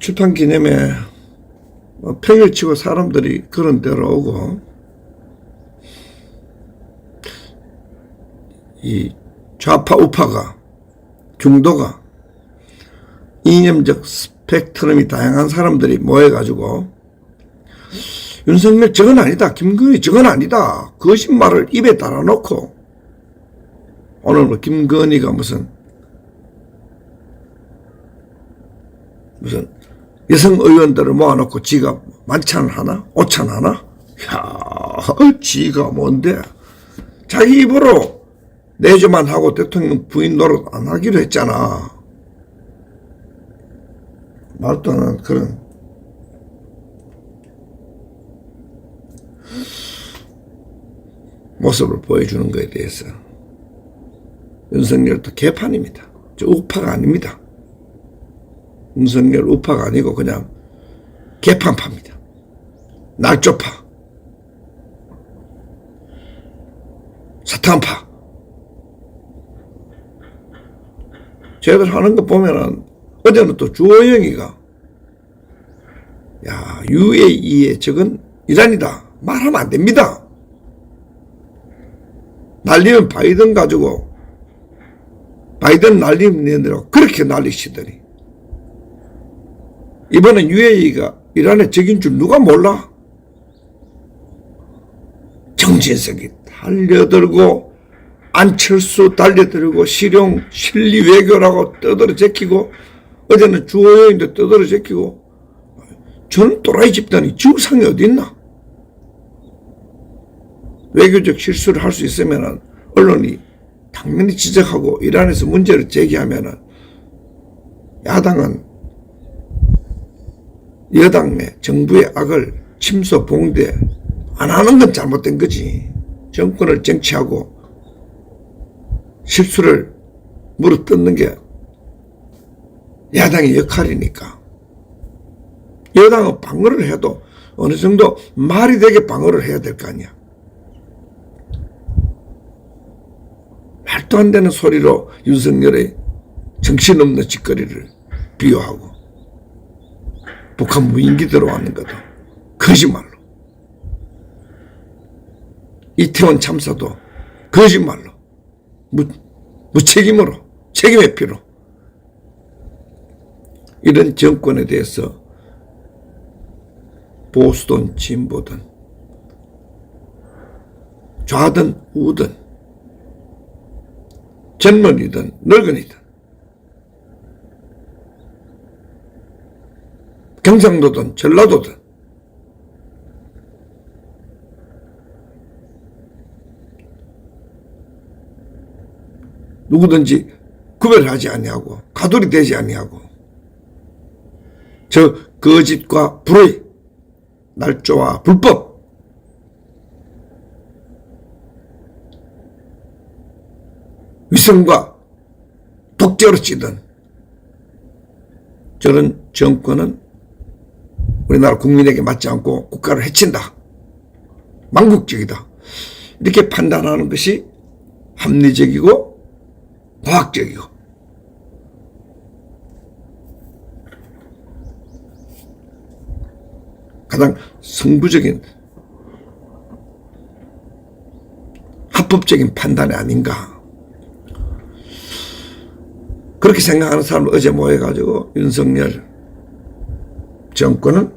출판 기념회 평일치고 사람들이 그런 데로 오고, 이 좌파 우파가, 중도가, 이념적 스펙트럼이 다양한 사람들이 모여가지고 윤석열 저건 아니다, 김건희 저건 아니다, 거짓말을 입에 달아놓고, 오늘 뭐 김건희가 무슨 여성 의원들을 모아놓고 지가 만찬을 하나? 오찬 하나? 야, 지가 뭔데? 자기 입으로 내조만 하고 대통령 부인 노릇 안 하기로 했잖아. 말도 안 하는 그런. 모습을 보여주는 것에 대해서 윤석열도 개판입니다. 저 우파가 아닙니다. 윤석열 우파가 아니고 그냥 개판파입니다. 날조파, 사탄파. 쟤들 하는 거 보면은, 어제는 또 주호영이가 야, UAE의 적은 이란이다 말하면 안 됩니다. 날리면 바이든 가지고, 바이든 날리면 내느라고 그렇게 날리시더니, 이번엔 UAE가 이란의 적인 줄 누가 몰라? 정진석이 달려들고, 안철수 달려들고, 실용 실리 외교라고 떠들어 제끼고, 어제는 주호영인도 떠들어 제끼고, 저는 또라이 집단이 지구상에 어디 있나? 외교적 실수를 할 수 있으면 언론이 당연히 지적하고 이란에서 문제를 제기하면 야당은 여당의 정부의 악을 침소 봉대 안 하는 건 잘못된 거지. 정권을 쟁취하고 실수를 물어뜯는 게 야당의 역할이니까. 여당은 방어를 해도 어느 정도 말이 되게 방어를 해야 될 거 아니야. 말도 안 되는 소리로 윤석열의 정신없는 짓거리를 비유하고, 북한 무인기 들어왔는 것도 거짓말로, 이태원 참사도 거짓말로, 무책임으로, 책임 회피로, 이런 정권에 대해서 보수든 진보든 좌든 우든 젊은이든 늙은이든 경상도든 전라도든 누구든지 구별하지 아니하고 가돌이 되지 아니하고 저 거짓과 불의, 날조와 불법, 위선과 독재로 찌든 저런 정권은 우리나라 국민에게 맞지 않고 국가를 해친다, 망국적이다, 이렇게 판단하는 것이 합리적이고 과학적이고, 가장 성부적인 합법적인 판단이 아닌가, 그렇게 생각하는 사람들 어제 모여가지고 윤석열 정권은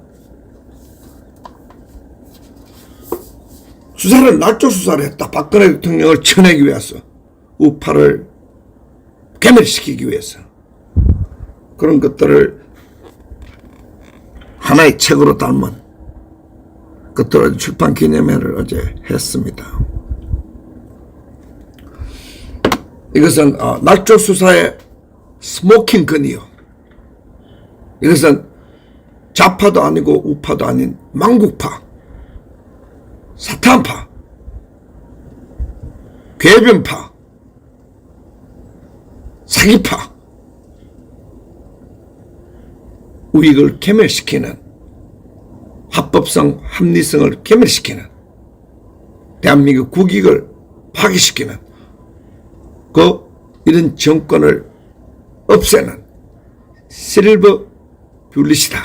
수사를 날조 수사를 했다. 박근혜 대통령을 쳐내기 위해서, 우파를 괴멸시키기 위해서 그런 것들을 하나의 책으로 담은 것들을 출판 기념회를 어제 했습니다. 이것은 날조 수사의 스모킹 건이요. 이것은 좌파도 아니고 우파도 아닌 망국파, 사탄파, 궤변파, 사기파, 우익을 괴멸시키는, 합법성, 합리성을 괴멸시키는, 대한민국 국익을 파괴시키는 이런 정권을 없애는 실버 뷰릿이다.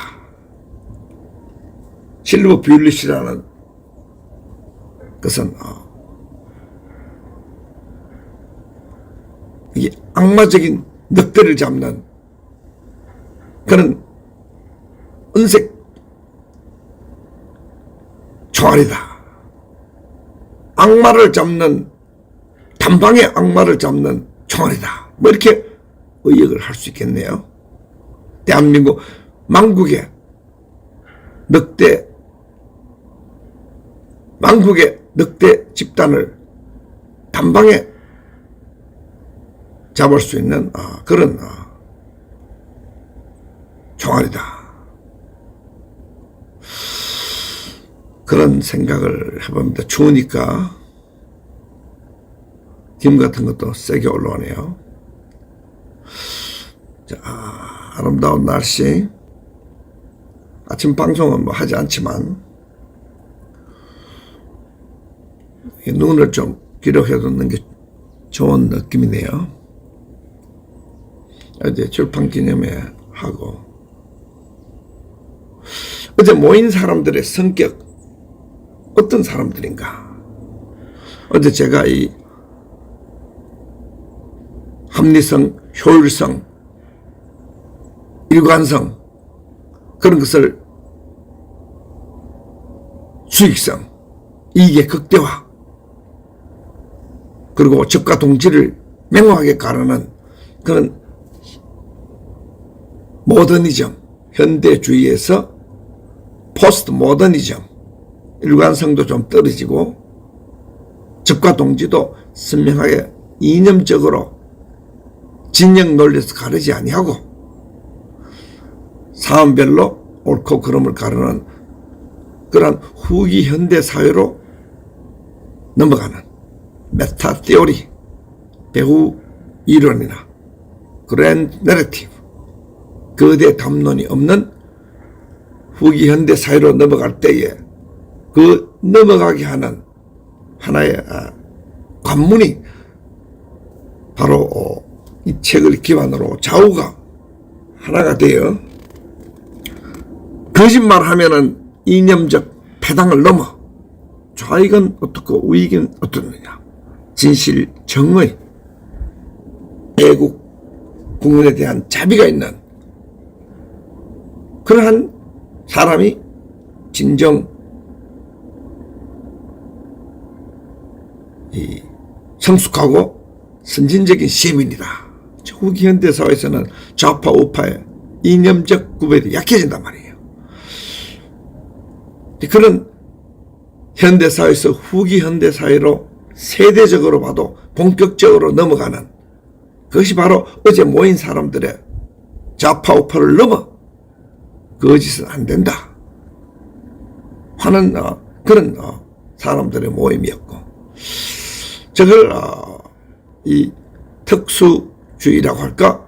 실버 뷰릿이라는 것은 이게 악마적인 늑대를 잡는 그런 은색 총알이다. 악마를 잡는, 단방의 악마를 잡는 총알이다. 뭐 이렇게 의역을 할 수 있겠네요. 대한민국 망국의 늑대 집단을 단방에 잡을 수 있는 그런 총알이다. 그런 생각을 해봅니다. 추우니까 김 같은 것도 세게 올라오네요. 자, 아름다운 날씨. 아침 방송은 뭐 하지 않지만 눈을 좀 기록해 두는 게 좋은 느낌이네요. 어제 출판 기념회 하고, 어제 모인 사람들의 성격 어떤 사람들인가. 어제 제가 이 합리성, 효율성, 일관성, 그런 것을 수익성, 이익의 극대화, 그리고 적과 동지를 명확하게 가르는 그런 모더니즘, 현대주의에서 포스트 모더니즘, 일관성도 좀 떨어지고 적과 동지도 선명하게 이념적으로 진영 논리에서 가르지 아니하고 사안별로 옳고 그름을 가르는 그러한 후기 현대 사회로 넘어가는 메타 티오리, 배후 이론이나 그랜 내러티브, 거대 담론이 없는 후기 현대 사회로 넘어갈 때에 그 넘어가게 하는 하나의 관문이 바로 이 책을 기반으로 좌우가 하나가 되어 거짓말하면은 이념적 패당을 넘어 좌익은 어떻고 우익은 어떻느냐, 진실, 정의, 애국, 국민에 대한 자비가 있는 그러한 사람이 진정 성숙하고 선진적인 시민이다. 후기 현대사회에서는 좌파 우파의 이념적 구별이 약해진단 말이에요. 그런 현대사회에서 후기 현대사회로 세대적으로 봐도 본격적으로 넘어가는 그것이 바로 어제 모인 사람들의 좌파 우파를 넘어 거짓은 안 된다 하는 그런 사람들의 모임이었고, 저걸 이 특수주의라고 할까,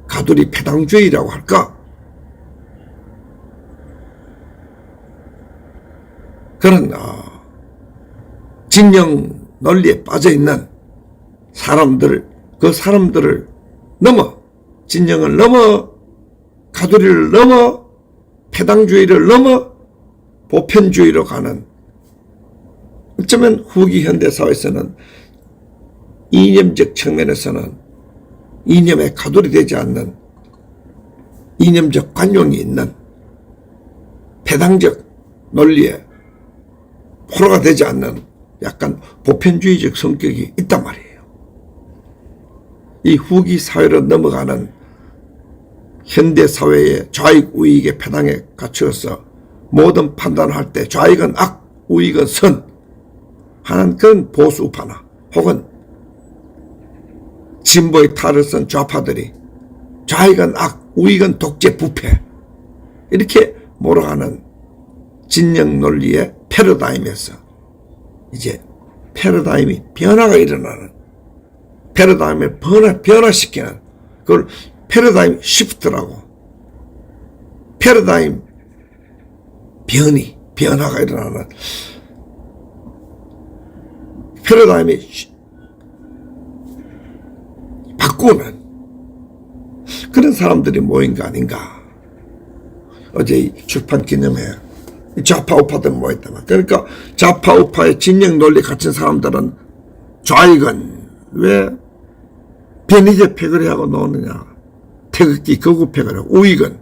가두리 패당주의라고 할까, 그런 진영 논리에 빠져있는 사람들, 그 사람들을 넘어, 진영을 넘어, 가두리를 넘어, 패당주의를 넘어 보편주의로 가는, 어쩌면 후기 현대사회에서는 이념적 측면에서는 이념에 가두리 되지 않는 이념적 관용이 있는 패당적 논리에 포로가 되지 않는 약간 보편주의적 성격이 있단 말이에요. 이 후기 사회로 넘어가는 현대사회의 좌익 우익의 패당에 갇혀서 모든 판단을 할 때 좌익은 악, 우익은 선 하는 그런 보수 우파나 혹은 진보의 탈을 쓴 좌파들이 좌익은 악, 우익은 독재 부패 이렇게 몰아가는 진영 논리의 패러다임에서 이제 패러다임이 변화가 일어나는, 패러다임을 변화시키는, 그걸 패러다임 시프트라고, 패러다임 변화가 일어나는, 패러다임이 바꾸는 그런 사람들이 모인 거 아닌가. 어제 이 출판 기념회 좌파 우파들 모였다. 그러니까 좌파 우파의 진영 논리 갖춘 사람들은 좌익은 왜 변희재 패거리 하고 노느냐, 태극기 거구 패거리 하고, 우익은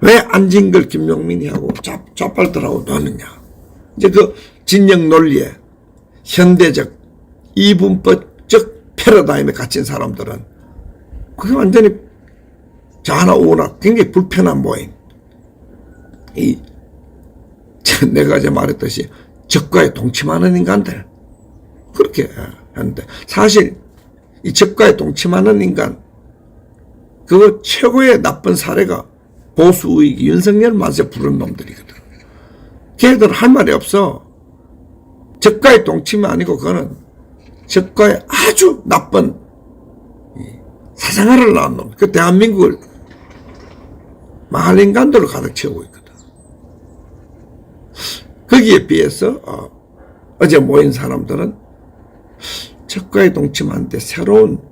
왜 안진걸 김용민이 하고 좌빨들하고 노느냐. 이제 그 진영 논리에 현대적 이분법적 패러다임에 갇힌 사람들은 그게 완전히 좌나 우나 굉장히 불편한 모임. 내가 어제 말했듯이 적과에 동침하는 인간들 그렇게 하는데, 사실 이 적과에 동침하는 인간 그 최고의 나쁜 사례가 보수 우익 윤석열 맛에 부른 놈들이거든. 걔들 할 말이 없어. 적과의 동침이 아니고 그거는 적과의 아주 나쁜 사생활을 낳은 놈. 그 대한민국을 망할 인간들로 가득 채우고 있거든. 거기에 비해서 어제 모인 사람들은 적과의 동침하는데 새로운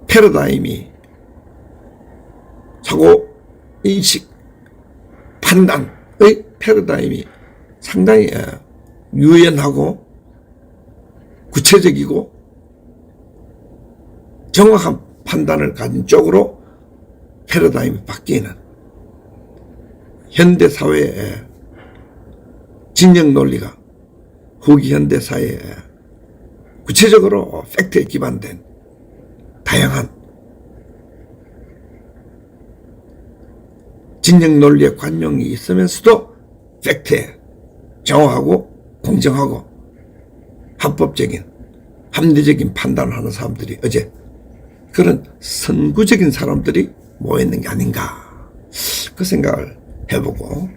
패러다임이, 사고 인식 판단의 패러다임이 상당히 유연하고 구체적이고 정확한 판단을 가진 쪽으로 패러다임이 바뀌는 현대사회의 진영 논리가 후기 현대사회에 구체적으로 팩트에 기반된 다양한 진영 논리의 관용이 있으면서도 팩트에 정확하고 공정하고 합법적인 합리적인 판단을 하는 사람들이 어제 그런 선구적인 사람들이 모였는 게 아닌가, 그 생각을 해보고,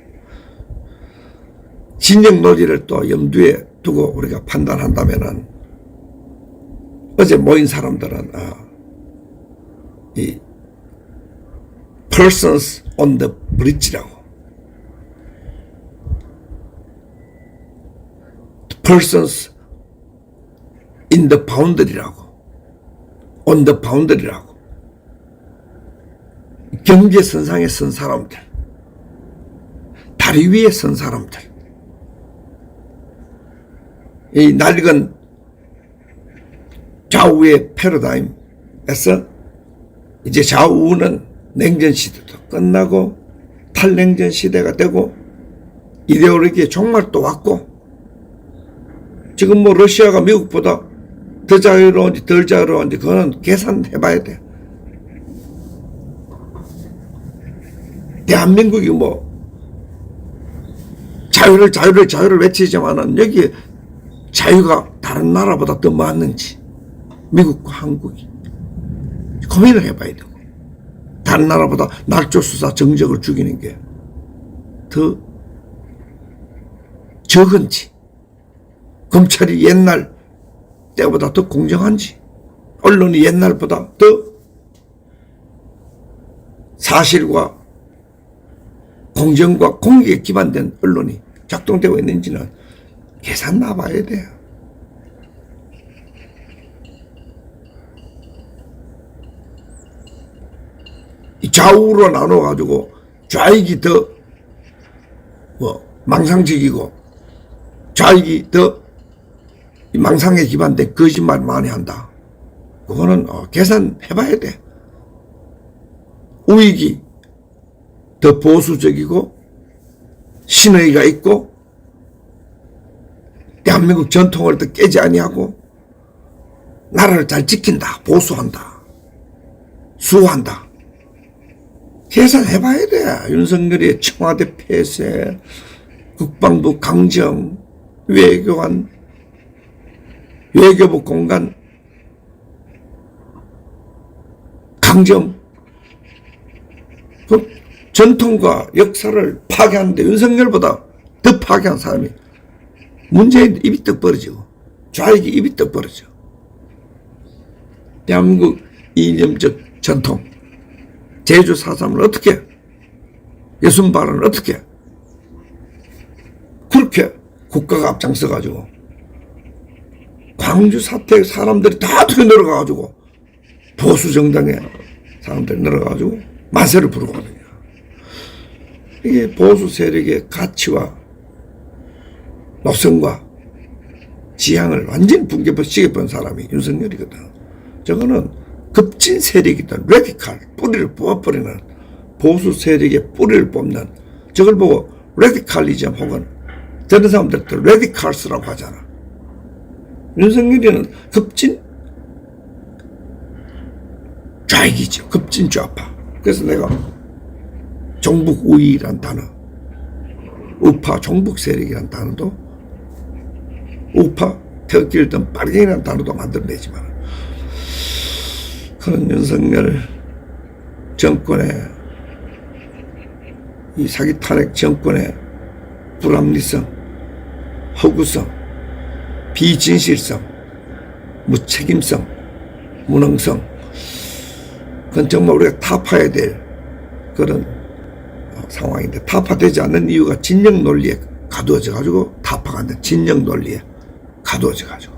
진영 논리를 또 염두에 두고 우리가 판단한다면은 어제 모인 사람들은 이 persons on the bridge라고, persons in the boundary라고, on the boundary라고, 경계선상에 선 사람들, 다리 위에 선 사람들, 이 낡은 좌우의 패러다임에서 이제 좌우는 냉전 시대도 끝나고 탈냉전 시대가 되고 이데올로기의 종말도 왔고, 지금 뭐 러시아가 미국보다 더 자유로운지 덜 자유로운지 그거는 계산해봐야 돼. 대한민국이 뭐 자유를 외치지만은 여기 자유가 다른 나라보다 더 많은지 미국과 한국이 고민을 해봐야 되고, 다른 나라보다 날조수사 정적을 죽이는 게 더 적은지, 검찰이 옛날 때보다 더 공정한지, 언론이 옛날보다 더 사실과 공정과 공익에 기반된 언론이 작동되고 있는지는 계산 나봐야 돼요. 이 좌우로 나눠가지고 좌익이 더 망상적이고 좌익이 더 망상에 기반된 거짓말 많이 한다. 그거는 계산해봐야 돼. 우익이 더 보수적이고 신의가 있고 대한민국 전통을 더 깨지 아니하고 나라를 잘 지킨다, 보수한다, 수호한다. 계산해봐야 돼. 윤석열의 청와대 폐쇄, 국방부 강정, 외교관, 외교부 공간 강정, 그 전통과 역사를 파괴하는데 윤석열보다 더 파괴한 사람이 문재인 입이 떡 벌어지고 좌익이 입이 떡 벌어져. 대한민국 이념적 전통, 제주 4.3을 어떻게, 예순 발언을 어떻게 그렇게 국가가 앞장서가지고 광주 사태 사람들이 다 어떻게 늘어가가지고 보수 정당의 사람들이 늘어가가지고 만세를 부르거든요. 이게 보수 세력의 가치와 노선과 지향을 완전히 붕괴시켜본 사람이 윤석열이거든. 저거는 급진 세력이든 레디칼, 뿌리를 뽑아버리는 보수 세력의 뿌리를 뽑는, 저걸 보고 레디칼리즘 혹은 저런 사람들도 레디칼스라고 하잖아. 윤석열이는 급진 좌익이죠. 급진 좌파. 그래서 내가 종북 우위라는 단어, 우파 종북 세력이라는 단어도, 우파 태극기를 든 빨갱이라는 단어도 만들어내지만, 그런 윤석열 정권의, 이 사기 탄핵 정권의 불합리성, 허구성, 비진실성, 무책임성, 무능성, 그건 정말 우리가 타파해야 될 그런 상황인데, 타파되지 않는 이유가 진영 논리에 가두어져 가지고, 타파가 안 돼. 진영 논리에 가두어져 가지고.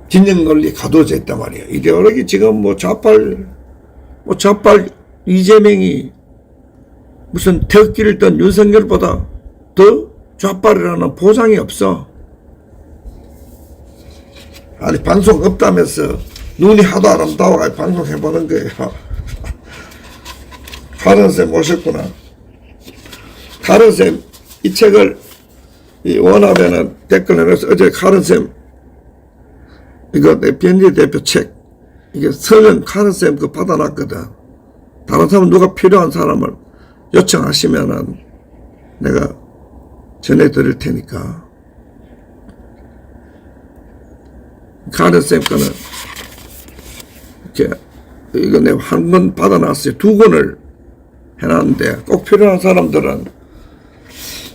진영 논리에 가두어져 있단 말이에요. 이데올로기 지금 좌빨 이재명이 무슨 태극기를 든 윤석열보다 더 좌빨이라는 보장이 없어. 아니, 방송 없다면서 눈이 하도 아름다워가 방송해보는 거예요. 카른쌤 오셨구나. 카른쌤 이 책을 원하면은 댓글 내려서, 어제 카른쌤 이거 내 변지 대표 책, 이게 서명 카른쌤 그 받아놨거든. 다른 사람 누가 필요한 사람을 요청하시면은 내가 전해드릴 테니까. 카른쌤 거는 이렇게, 이거 내가 한 권 받아놨어요. 2권을 해놨는데, 꼭 필요한 사람들은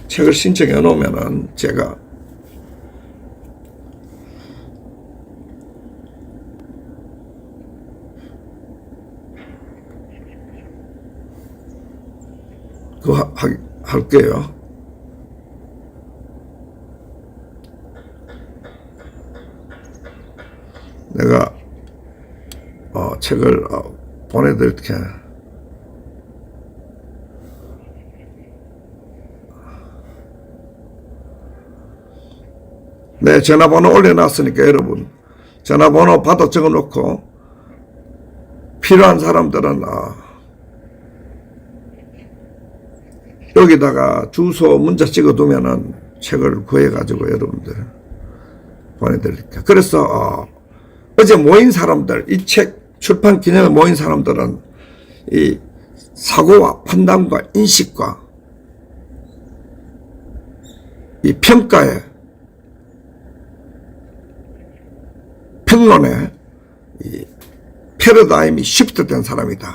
책을 신청해 놓으면은 제가 그거 할게요. 내가 책을 보내드릴게. 네, 전화번호 올려놨으니까 여러분 전화번호 받아 적어놓고 필요한 사람들은 여기다가 주소 문자 찍어두면은 책을 구해가지고 여러분들 보내드릴게요. 그래서 어제 모인 사람들, 이 책 출판 기념에 모인 사람들은 이 사고와 판단과 인식과 이 평가에, 평론에 이 패러다임이 시프트된 사람이다.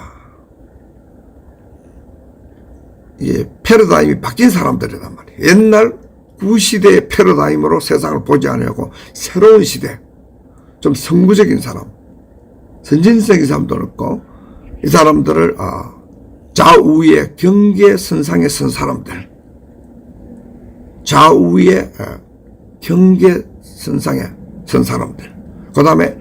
이게 패러다임이 바뀐 사람들이란 말이에요. 옛날 구시대의 패러다임으로 세상을 보지 않으려고 새로운 시대, 좀 성부적인 사람, 선진적인 사람도 없고, 이 사람들을 좌우의 경계선상에 선 사람들, 좌우의 경계선상에 선 사람들, 그 다음에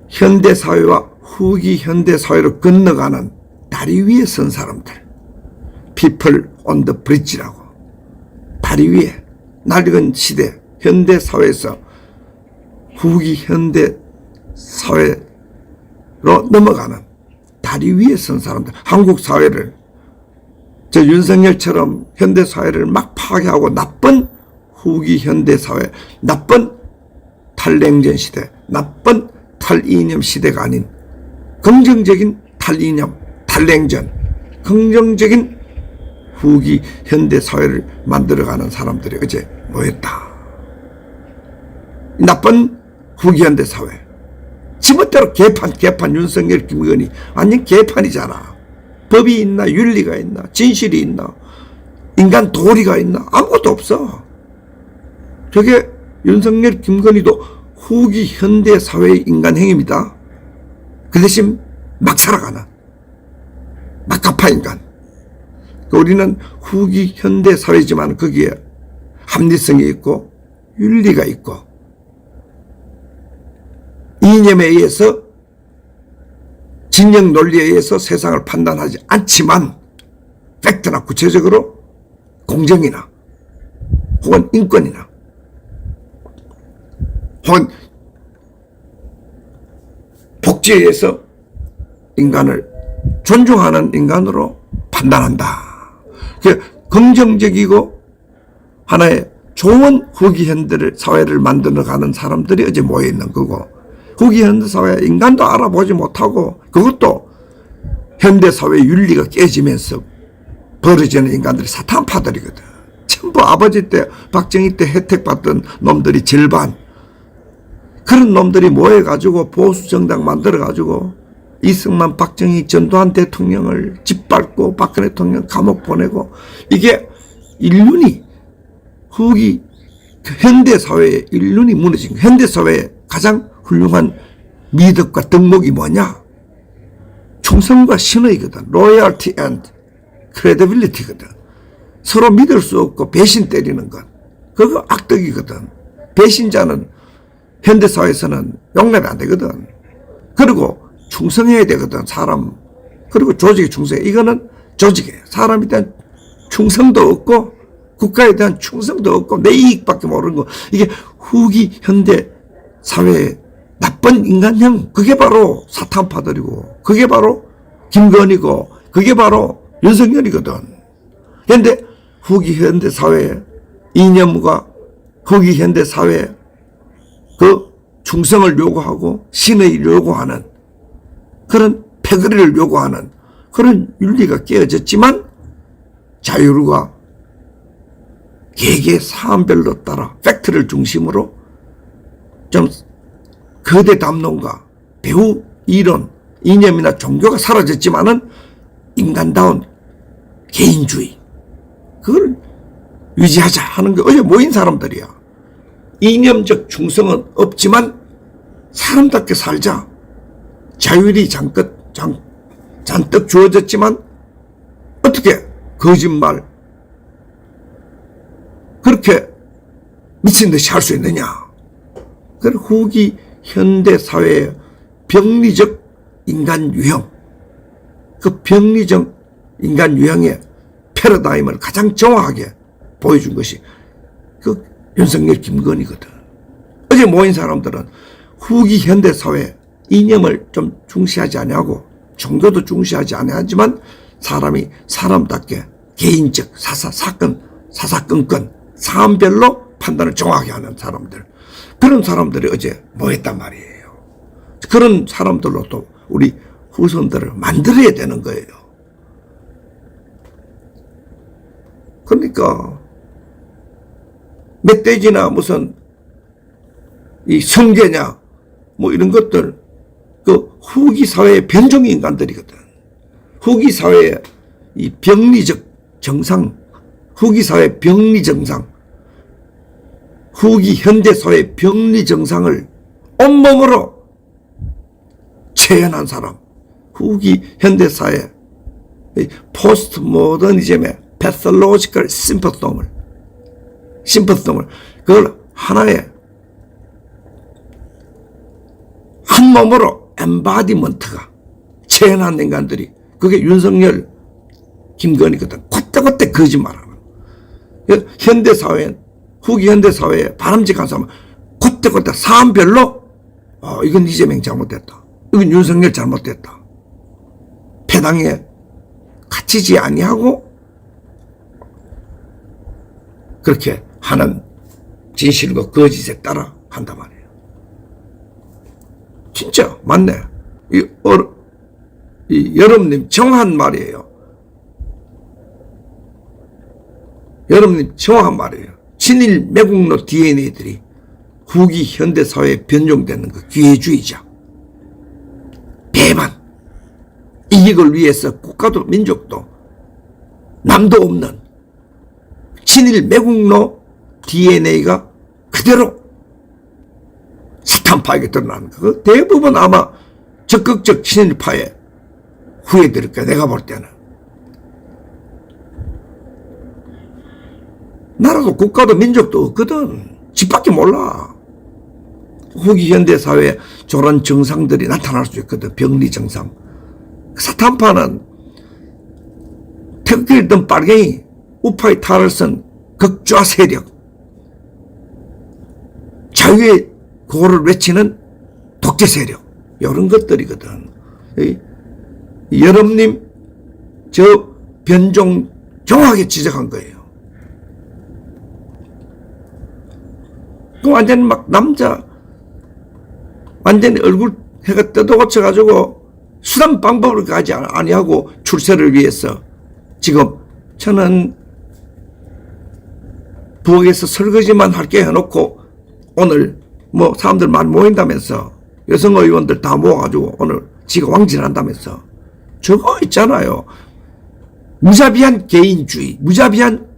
현대사회와 후기 현대사회로 건너가는 다리 위에 선 사람들, people on the bridge라고, 다리 위에 낡은 시대 현대사회에서 후기 현대사회로 넘어가는 다리 위에 선 사람들, 한국 사회를 저 윤석열처럼 현대사회를 막 파괴하고 나쁜 후기 현대사회, 나쁜 탈냉전 시대, 나쁜 탈이념 시대가 아닌 긍정적인 탈이념, 탈냉전, 긍정적인 후기 현대사회를 만들어가는 사람들이 어제 모였다. 나쁜 후기 현대사회, 지멋대로 개판 윤석열 김건희 완전 개판이잖아. 법이 있나, 윤리가 있나, 진실이 있나, 인간 도리가 있나, 아무것도 없어. 저게 윤석열 김건희도 후기 현대사회의 인간 행위입니다. 그 대신 막 살아가는 막가파 인간. 우리는 후기 현대사회지만 거기에 합리성이 있고 윤리가 있고 이념에 의해서 진영 논리에 의해서 세상을 판단하지 않지만 팩트나 구체적으로 공정이나 혹은 인권이나 혹은 복지에 의해서 인간을 존중하는 인간으로 판단한다. 긍정적이고 하나의 좋은 후기 현대 사회를 만들어가는 사람들이 어제 모여있는 거고, 후기 현대 사회 인간도 알아보지 못하고 그것도 현대 사회 윤리가 깨지면서 벌어지는 인간들이 사탄파들이거든. 전부 아버지 때 박정희 때 혜택 받던 놈들이 절반, 그런 놈들이 모여가지고 보수 정당 만들어가지고 이승만 박정희 전두환 대통령을 짓밟고 박근혜 대통령 감옥 보내고, 이게 인륜이 후기 현대사회의 인륜이 무너진, 현대사회의 가장 훌륭한 미덕과 덕목이 뭐냐? 충성과 신의거든. 로열티 앤 크레디빌리티거든. 서로 믿을 수 없고 배신 때리는 것, 그거 악덕이거든. 배신자는 현대사회에서는 용납이 안 되거든. 그리고 충성해야 되거든, 사람. 그리고 조직에 충성해. 이거는 조직에 사람에 대한 충성도 없고 국가에 대한 충성도 없고 내 이익밖에 모르는 거, 이게 후기 현대 사회의 나쁜 인간형, 그게 바로 사탄파들이고 그게 바로 김건희고 그게 바로 윤석열이거든. 그런데 후기 현대 사회의 이념과 후기 현대 사회의 그 충성을 요구하고 신의를 요구하는 그런 패거리를 요구하는 그런 윤리가 깨어졌지만, 자유가 개개 사안별로 따라 팩트를 중심으로 좀 거대 담론과 배후 이론, 이념이나 종교가 사라졌지만은 인간다운 개인주의, 그걸 유지하자 하는 게 어제 모인 사람들이야. 이념적 충성은 없지만 사람답게 살자. 자율이 잔뜩 주어졌지만 어떻게 거짓말 그렇게 미친 듯이 할 수 있느냐. 그 후기 현대 사회의 병리적 인간 유형, 그 병리적 인간 유형의 패러다임을 가장 정확하게 보여준 것이 그 윤석열 김건희거든. 어제 모인 사람들은 후기 현대 사회 이념을 좀 중시하지 아니하고 종교도 중시하지 아니하지만 사람이 사람답게 개인적 사사건건 사안별로 판단을 정확히 하는 사람들, 그런 사람들이 어제 모였단 말이에요. 그런 사람들로 또 우리 후손들을 만들어야 되는 거예요. 그러니까 멧돼지나 무슨 이 성계냐 뭐 이런 것들, 그 후기 사회의 변종 인간들이거든. 후기 사회의 이 병리적 정상, 후기 사회 병리 정상, 후기 현대 사회 병리 정상을 온몸으로 체현한 사람, 후기 현대 사회 포스트 모더니즘의 패설로지컬 심퍼썸을 그걸 하나의 한 몸으로 엠바디먼트가 체현한 인간들이, 그게 윤석열 김건희거든. 그때 거짓말하는 현대사회, 후기 현대사회에 바람직한 사람은 그때 사안별로 이건 이재명 잘못됐다, 이건 윤석열 잘못됐다, 패당에 갇히지 아니하고 그렇게 하는 진실과 거짓에 따라 한단 말이에요. 진짜 맞네. 이 여러분님 정확한 말이에요. 여러분님 정확한 말이에요. 친일 매국노 DNA들이 후기 현대사회에 변종되는 거, 기회주의자, 배반, 이익을 위해서 국가도 민족도 남도 없는 친일 매국노 DNA가 그대로 사탄파에게 드러나는 거. 대부분 아마 적극적 친일파에 후예들일 거야, 내가 볼 때는. 나라도 국가도 민족도 없거든. 집밖에 몰라. 후기 현대사회에 저런 정상들이 나타날 수 있거든. 병리 정상. 사탄파는 태극기를 든 빨갱이, 우파의 탈을 쓴 극좌 세력, 자유의 구호를 외치는 독재 세력, 이런 것들이거든. 여러분님, 저 변종 정확하게 지적한 거예요. 그 완전히 막 남자, 완전히 얼굴 해가 뜯어고쳐가지고 수단 방법을 가지 아니하고 출세를 위해서 지금 저는 부엌에서 설거지만 할게 해놓고 오늘 뭐 사람들 많이 모인다면서 여성 의원들 다 모아가지고 오늘 지가 왕진한다면서 저거 있잖아요. 무자비한 개인주의, 무자비한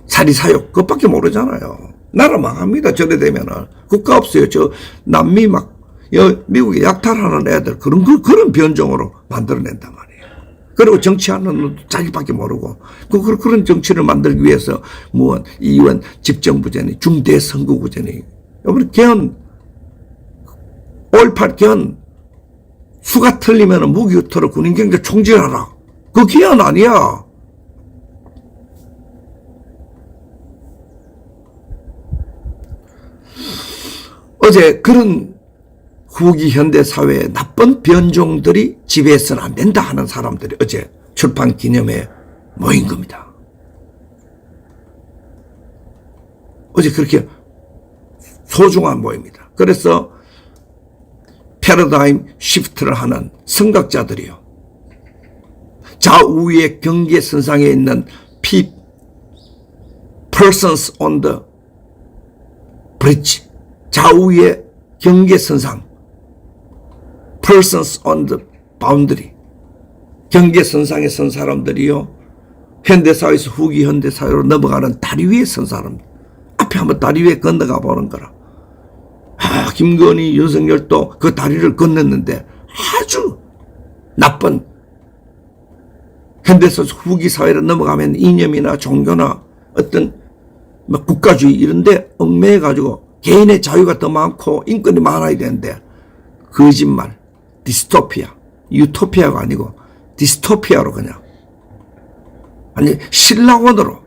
사리사욕, 그것밖에 모르잖아요. 나라 망합니다. 저래 되면은. 국가 없어요. 저 남미 막, 미국에 약탈하는 애들, 그런 변종으로 만들어낸단 말이에요. 그리고 정치하는 놈도 자기밖에 모르고, 그런 정치를 만들기 위해서, 이원 집정부제니, 중대선거구제니, 여러분, 개헌, 5.18 개헌, 수가 틀리면 무기유토로 군인경제 총질하라. 그 개헌 아니야. 어제 그런 후기 현대 사회의 나쁜 변종들이 지배해서는 안 된다 하는 사람들이 어제 출판 기념회에 모인 겁니다. 어제 그렇게 소중한 모임입니다. 그래서 패러다임 시프트를 하는 선각자들이요. 좌우의 경계선상에 있는 persons on the bridge, 좌우의 경계선상, persons on the boundary, 경계선상에 선 사람들이요, 현대사회에서 후기 현대사회로 넘어가는 다리 위에 선 사람들, 앞에 한번 다리 위에 건너가 보는 거라. 김건희, 윤석열도 그 다리를 건넜는데 아주 나쁜 현대사 후기 사회로 넘어가면 이념이나 종교나 어떤 국가주의 이런데 얽매여가지고 개인의 자유가 더 많고 인권이 많아야 되는데 거짓말, 디스토피아, 유토피아가 아니고 디스토피아로 그냥 아니 신라원으로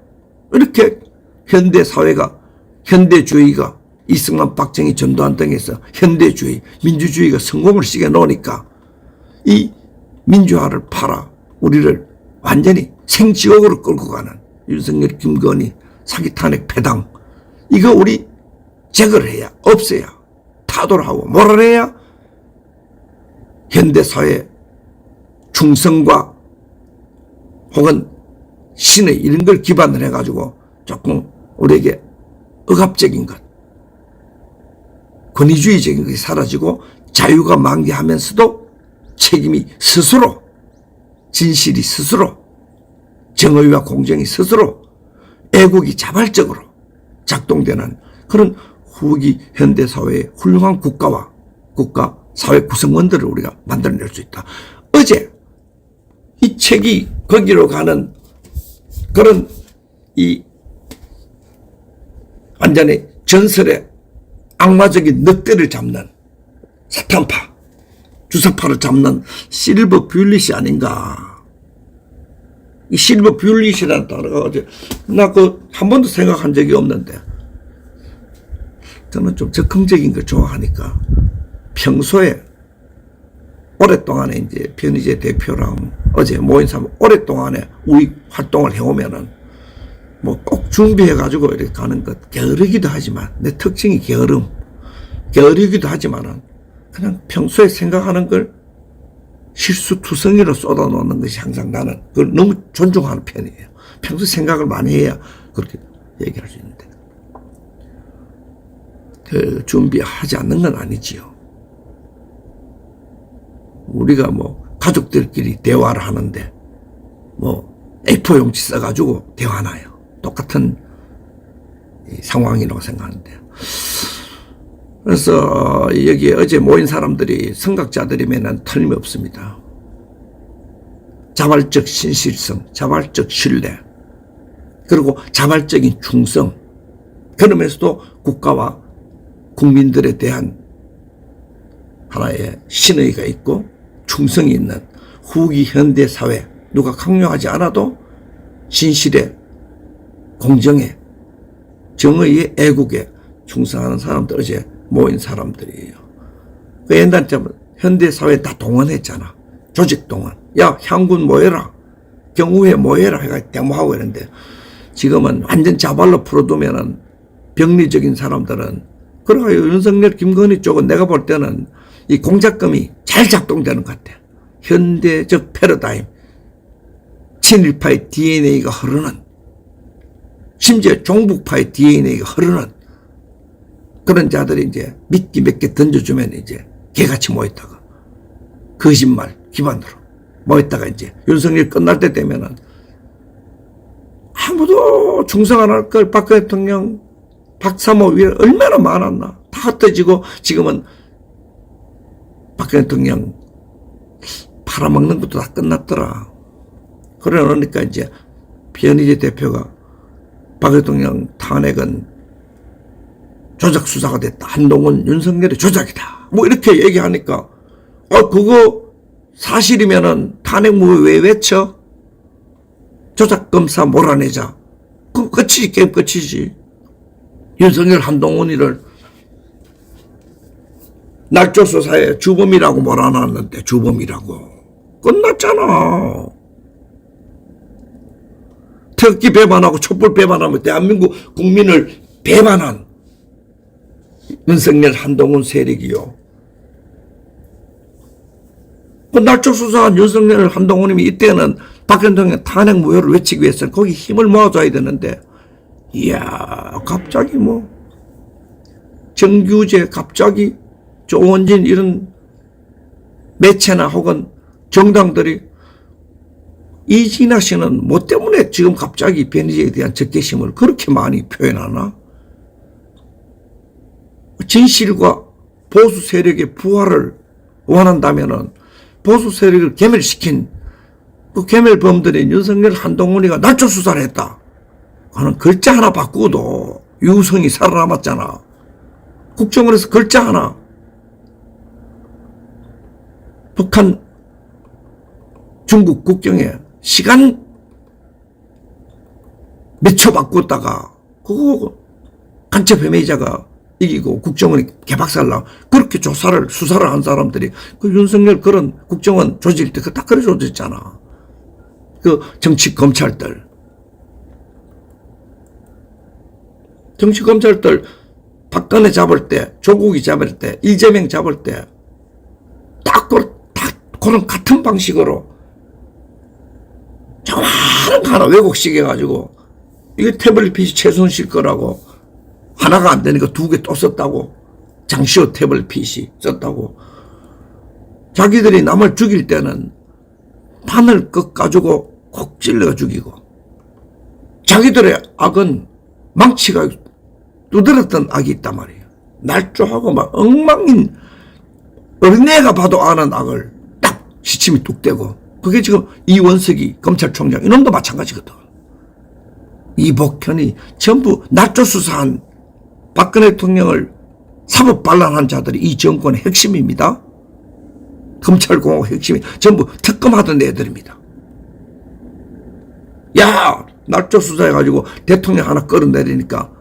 이렇게 현대사회가 현대주의가 이승만 박정희 전두환 등에서 현대주의 민주주의가 성공을 시켜 놓으니까 이 민주화를 팔아 우리를 완전히 생지옥으로 끌고 가는 윤석열, 김건희, 사기 탄핵 패당, 이거 우리 제거를 해야, 없애야, 타도를 하고 몰아내야 현대사회 충성과 혹은 신의 이런 걸 기반으로 해가지고 조금 우리에게 억압적인 것, 권위주의적인 것이 사라지고 자유가 만개하면서도 책임이 스스로, 진실이 스스로, 정의와 공정이 스스로, 애국이 자발적으로 작동되는 그런 후기 현대사회의 훌륭한 국가와 국가 사회 구성원들을 우리가 만들어낼 수 있다. 어제 이 책이 거기로 가는 그런 이 완전히 전설의 악마적인 늑대를 잡는 사탄파, 주사파를 잡는 실버 뷰릿이 아닌가. 이 실버 뷰릿이라는 단어가 어제 나 한 번도 생각한 적이 없는데 저는 좀 적극적인 걸 좋아하니까 평소에 오랫동안에 이제 변희재 대표랑 어제 모인 사람 오랫동안에 우익 활동을 해오면은 뭐 꼭 준비해가지고 이렇게 가는 것 게으르기도 하지만 내 특징이 게으르기도 하지만은 그냥 평소에 생각하는 걸 실수투성이로 쏟아놓는 것이 항상 나는 그걸 너무 존중하는 편이에요. 평소에 생각을 많이 해야 그렇게 얘기할 수 있는데 그 준비하지 않는 건 아니지요. 우리가 뭐 가족들끼리 대화를 하는데 뭐 A4 용지 써가지고 대화나요. 똑같은 상황이라고 생각하는데요. 그래서 여기 어제 모인 사람들이 선각자들이면 틀림없습니다. 자발적 신실성, 자발적 신뢰, 그리고 자발적인 충성, 그러면서도 국가와 국민들에 대한 하나의 신의가 있고 충성이 있는 후기 현대 사회, 누가 강요하지 않아도 진실에, 공정에, 정의에, 애국에 충성하는 사람들, 어제 모인 사람들이에요. 그 옛날처럼 현대 사회에 다 동원했잖아. 조직 동원. 야, 향군 모여라. 경우회 모여라. 해가 데모하고 이랬는데, 지금은 완전 자발로 풀어두면은 병리적인 사람들은, 그러니까 윤석열, 김건희 쪽은 내가 볼 때는 이 공작금이 잘 작동되는 것 같아. 현대적 패러다임, 친일파의 DNA가 흐르는, 심지어 종북파의 DNA가 흐르는 그런 자들이 이제 미끼 몇 개 던져주면 이제 개같이 모였다가 거짓말 기반으로 모였다가 이제 윤석열 끝날 때 되면은 아무도 충성 안 할 걸 박근혜 대통령, 박사모 위에 얼마나 많았나. 다 흩어지고 지금은 박근혜 대통령 팔아먹는 것도 다 끝났더라. 그러니까 이제 변희재 대표가 박 대통령 탄핵은 조작 수사가 됐다. 한동훈, 윤석열의 조작이다. 뭐 이렇게 얘기하니까 그거 사실이면은 탄핵 왜 외쳐? 조작 검사 몰아내자. 그럼 끝이지. 게임 끝이지. 윤석열, 한동훈이를 날조 수사에 주범이라고 몰아놨는데 주범이라고. 끝났잖아. 특기 배반하고 촛불 배반하면 대한민국 국민을 배반한 윤석열, 한동훈 세력이요. 그 날조 수사한 윤석열, 한동훈님이 이때는 박근혜 대통령 탄핵 무효를 외치기 위해서 거기 힘을 모아줘야 되는데, 이야, 갑자기 뭐 정규재, 갑자기 조원진 이런 매체나 혹은 정당들이 이진아 씨는 뭐 때문에 지금 갑자기 변희재에 대한 적개심을 그렇게 많이 표현하나? 진실과 보수 세력의 부활을 원한다면은 보수 세력을 괴멸시킨 그 괴멸범들인 윤석열, 한동훈이가 날조 수사를 했다. 그는 글자 하나 바꾸고도 유성이 살아남았잖아. 국정원에서 글자 하나. 북한, 중국 국경에 시간 몇 초 바꿨다가 그거 간첩 혐의자가 이기고 국정원이 개박살나. 그렇게 수사를 한 사람들이 그 윤석열 그런 국정원 조직일 때 다 그래 조직했잖아. 그 정치 검찰들 박근혜 잡을 때, 조국이 잡을 때, 이재명 잡을 때 딱 그런 같은 방식으로 조그마한 거 하나 왜곡식 해가지고 이게 태블릿 PC 최순실 거라고 하나가 안 되니까 두 개 또 썼다고. 장시호 태블릿 PC 썼다고. 자기들이 남을 죽일 때는 판을 가지고 콕 찔러 죽이고, 자기들의 악은 망치가 두드렸던 악이 있단 말이에요. 날조하고 막 엉망인 어린애가 봐도 아는 악을 딱 시침이 뚝 떼고, 그게 지금 이원석이 검찰총장 이놈도 마찬가지거든. 이복현이 전부 날조 수사한 박근혜 대통령을 사법 반란한 자들이 이 정권의 핵심입니다. 검찰공화국 핵심이 전부 특검하던 애들입니다. 야, 날조 수사해가지고 대통령 하나 끌어내리니까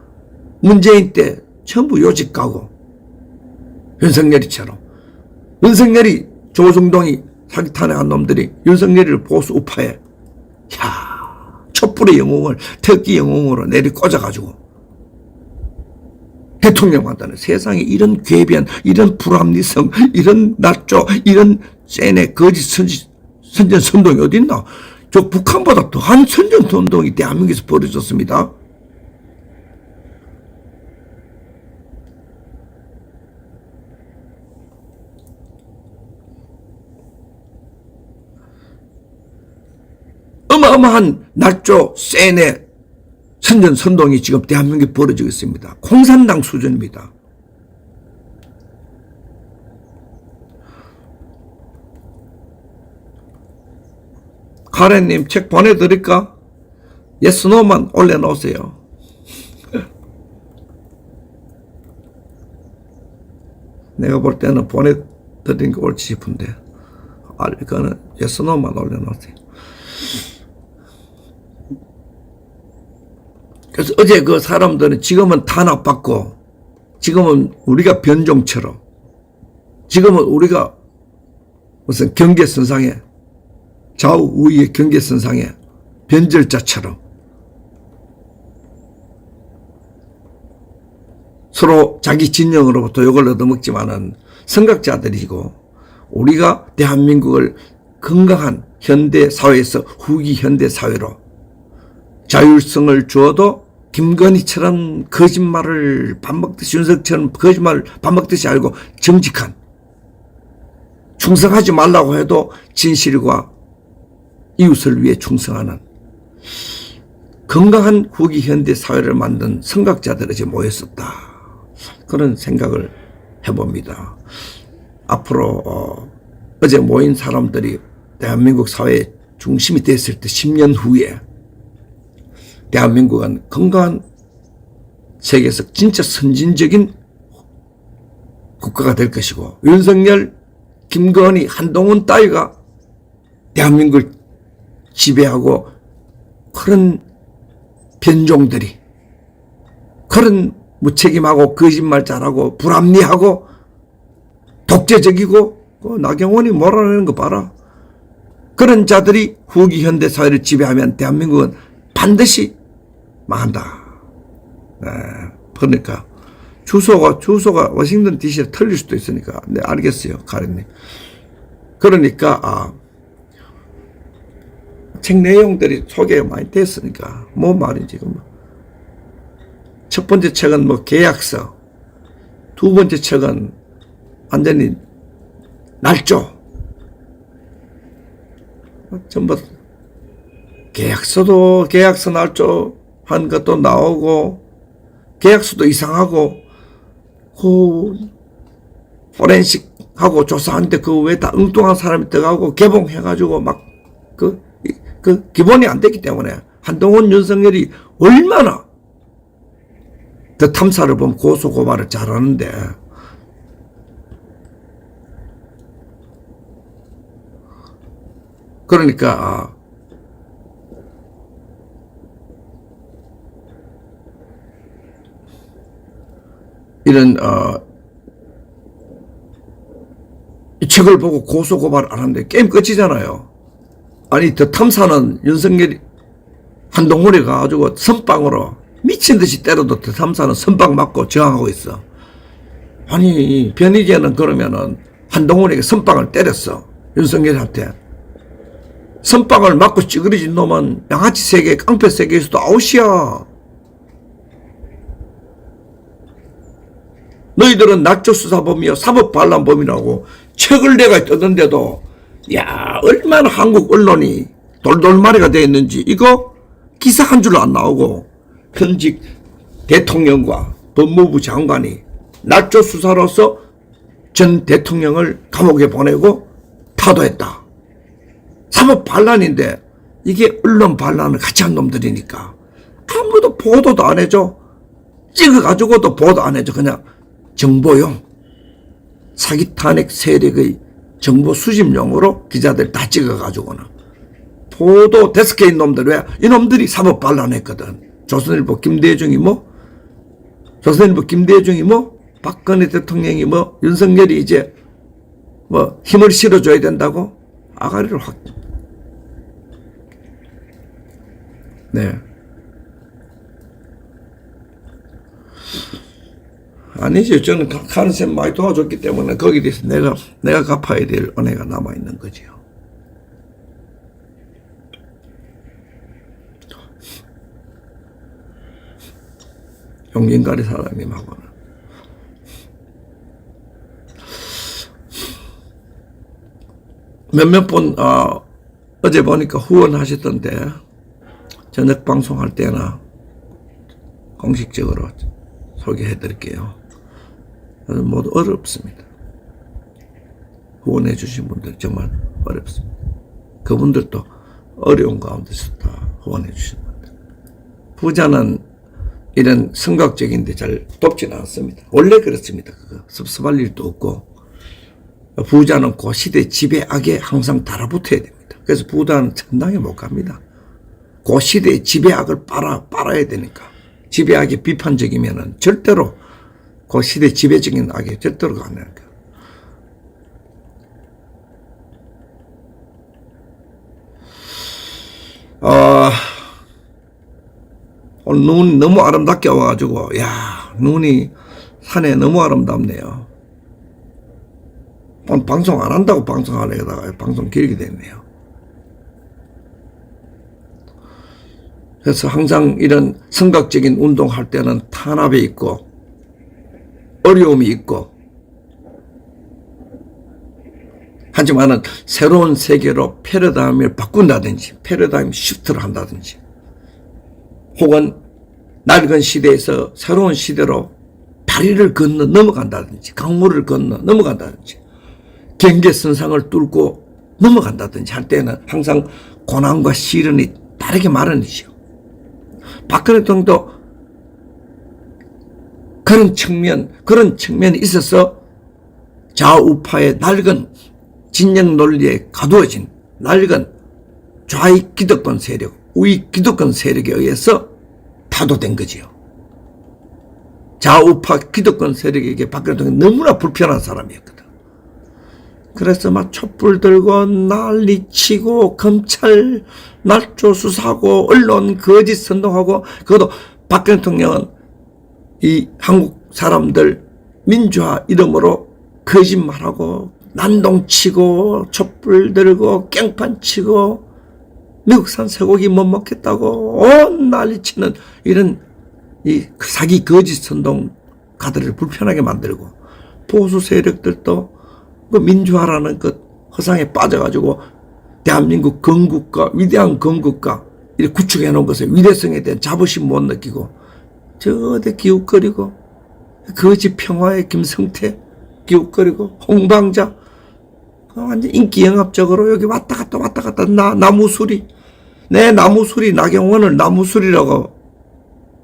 문재인 때 전부 요직 가고, 윤석열이처럼. 윤석열이 조중동이 사기 탄핵한 놈들이 윤석열이를 보수 우파에, 야, 촛불의 영웅을 특기 영웅으로 내리 꽂아가지고 대통령 한다는, 세상에 이런 괴변, 이런 불합리성, 이런 날조, 이런 쎄네 거짓 선전 선동이 어딨나? 저 북한보다 더한 선전 선동이 대한민국에서 벌어졌습니다. 어마어마한 날조, 쎄네 선전 선동이 지금 대한민국에 벌어지고 있습니다. 공산당 수준입니다. 가래님 책 보내드릴까? 예스 노만 올려놓으세요. 내가 볼 때는 보내드린 게 옳지 싶은데. 그거는 예스노만 올려놓으세요. 그래서 어제 그 사람들은 지금은 탄압받고, 지금은 우리가 변종처럼, 지금은 우리가 무슨 경계선상에, 좌우 우위의 경계선상에 변절자처럼 서로 자기 진영으로부터 욕을 얻어먹지만은 선각자들이고, 우리가 대한민국을 건강한 현대 사회에서 후기 현대 사회로 자율성을 주어도 김건희처럼 거짓말을 밥 먹듯이, 윤석처럼 거짓말을 밥 먹듯이 알고 정직한, 충성하지 말라고 해도 진실과 이웃을 위해 충성하는 건강한 후기 현대 사회를 만든 선각자들이 이제 모였었다. 그런 생각을 해봅니다. 앞으로 어제 모인 사람들이 대한민국 사회의 중심이 됐을 때 10년 후에 대한민국은 건강한 세계에서 진짜 선진적인 국가가 될 것이고, 윤석열, 김건희, 한동훈 따위가 대한민국을 지배하고, 그런 변종들이, 그런 무책임하고 거짓말 잘하고 불합리하고 독재적이고, 나경원이 몰아내는 거 봐라. 그런 자들이 후기 현대 사회를 지배하면 대한민국은 반드시 망한다. 네, 그러니까 주소가 워싱턴 DC에 틀릴 수도 있으니까. 네, 알겠어요, 가린님. 그러니까 책 내용들이 소개가 많이 됐으니까 뭐 말인지. 첫 번째 책은 뭐 계약서, 두 번째 책은 완전히 날조, 전부 계약서 날조 한 것도 나오고, 계약서도 이상하고, 그 포렌식 하고 조사하는데 그 왜 다 엉뚱한 사람이 들어가고 개봉해가지고 막 그 기본이 안 됐기 때문에 한동훈, 윤석열이 얼마나 더 탐사를 보면 고소 고발을 잘하는데, 그러니까 이런 이 책을 보고 고소 고발 안 하는데 게임 끝이잖아요. 아니, 더 탐사는 윤석열이, 한동훈이 가가지고 선빵으로 미친 듯이 때려도 더 탐사는 선빵 맞고 저항하고 있어. 아니, 변희재는 그러면은 한동훈에게 선빵을 때렸어, 윤석열한테. 선빵을 맞고 찌그러진 놈은 양아치 세계, 깡패 세계에서도 아웃이야. 너희들은 낙조수사범이요, 사법반란범이라고 책을 내가 떴는데도, 야, 얼마나 한국 언론이 돌돌마리가 되어 있는지 이거 기사 한 줄 안 나오고, 현직 대통령과 법무부 장관이 낙조수사로서 전 대통령을 감옥에 보내고 타도했다. 사법반란인데 이게 언론 반란을 같이 한 놈들이니까 아무도 보도도 안 해줘. 찍어가지고도 보도 안 해줘. 그냥 정보용, 사기 탄핵 세력의 정보 수집용으로 기자들 다 찍어가지고는 보도 데스크에 있는 놈들, 왜 이놈들이 사법 반란했거든. 조선일보 김대중이 박근혜 대통령이 윤석열이 이제 힘을 실어줘야 된다고 아가리를 확. 네. 아니죠. 저는 가는 셈 많이 도와줬기 때문에 거기에 대해서 내가 갚아야 될 은혜가 남아있는 거지요. 용진가리 사장님하고는. 몇몇 분, 어제 보니까 후원하셨던데, 저녁 방송할 때나 공식적으로 소개해 드릴게요. 모두 어렵습니다. 후원해 주신 분들 정말 어렵습니다. 그분들도 어려운 가운데서 다 후원해 주신 분들. 부자는 이런 성각적인데 잘 돕지는 않습니다. 원래 그렇습니다. 그거 섭섭할 일도 없고, 부자는 그 시대 지배악에 항상 달아붙어야 됩니다. 그래서 부자는 천당에 못 갑니다. 그 시대의 지배악을 빨아야 되니까. 지배악이 비판적이면은 절대로 그 시대 지배적인 악에 절대로 안 되니까. 오늘 눈 너무 아름답게 와가지고, 야, 눈이 산에 너무 아름답네요. 오늘 방송 안 한다고 방송하려다가 방송 길게 됐네요. 그래서 항상 이런 성각적인 운동할 때는 탄압이 있고, 어려움이 있고, 하지만은 새로운 세계로 패러다임을 바꾼다든지, 패러다임 시프트를 한다든지, 혹은 낡은 시대에서 새로운 시대로 다리를 건너 넘어간다든지, 강물을 건너 넘어간다든지, 경계선상을 뚫고 넘어간다든지 할 때는 항상 고난과 시련이 다르게 마련이죠. 박근혜 대통령도 그런 측면이 있어서 좌우파의 낡은 진영 논리에 가두어진 낡은 좌익 기득권 세력, 우익 기득권 세력에 의해서 타도된 거지요. 좌우파 기득권 세력에게 박근혜 대통령이 너무나 불편한 사람이었거든. 그래서 막 촛불 들고 난리치고 검찰 날조 수사하고 언론 거짓 선동하고, 그것도 박근혜 대통령은 이 한국 사람들 민주화 이름으로 거짓말하고 난동치고 촛불 들고 깽판 치고 미국산 쇠고기 못 먹겠다고 온 난리치는 이런 이 사기 거짓 선동가들을 불편하게 만들고, 보수 세력들도 그 민주화라는 그 허상에 빠져가지고 대한민국 건국가, 위대한 건국가 이렇게 구축해 놓은 것의 위대성에 대한 자부심 못 느끼고 저대 기웃거리고, 거짓 평화의 김성태 기웃거리고, 홍방자 완전 인기 영합적으로 여기 왔다 갔다 나무수리, 내 나무수리 나경원을 나무수리라고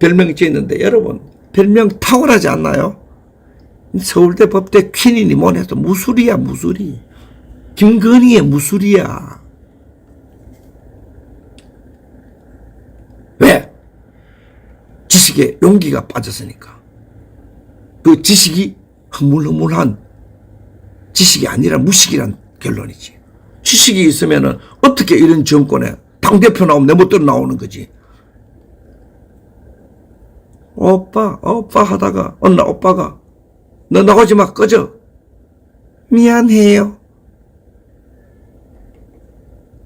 별명 지었는데, 여러분 별명 탁월하지 않나요? 서울대 법대 퀸이니 뭐해도 무술이야, 무술이. 김건희의 무술이야. 왜? 지식에 용기가 빠졌으니까. 그 지식이 흐물흐물한 지식이 아니라 무식이란 결론이지. 지식이 있으면은 어떻게 이런 정권에 당대표 나오면 내 멋대로 나오는 거지. 오빠 하다가 어느 날 오빠가 너 나오지 마, 꺼져. 미안해요.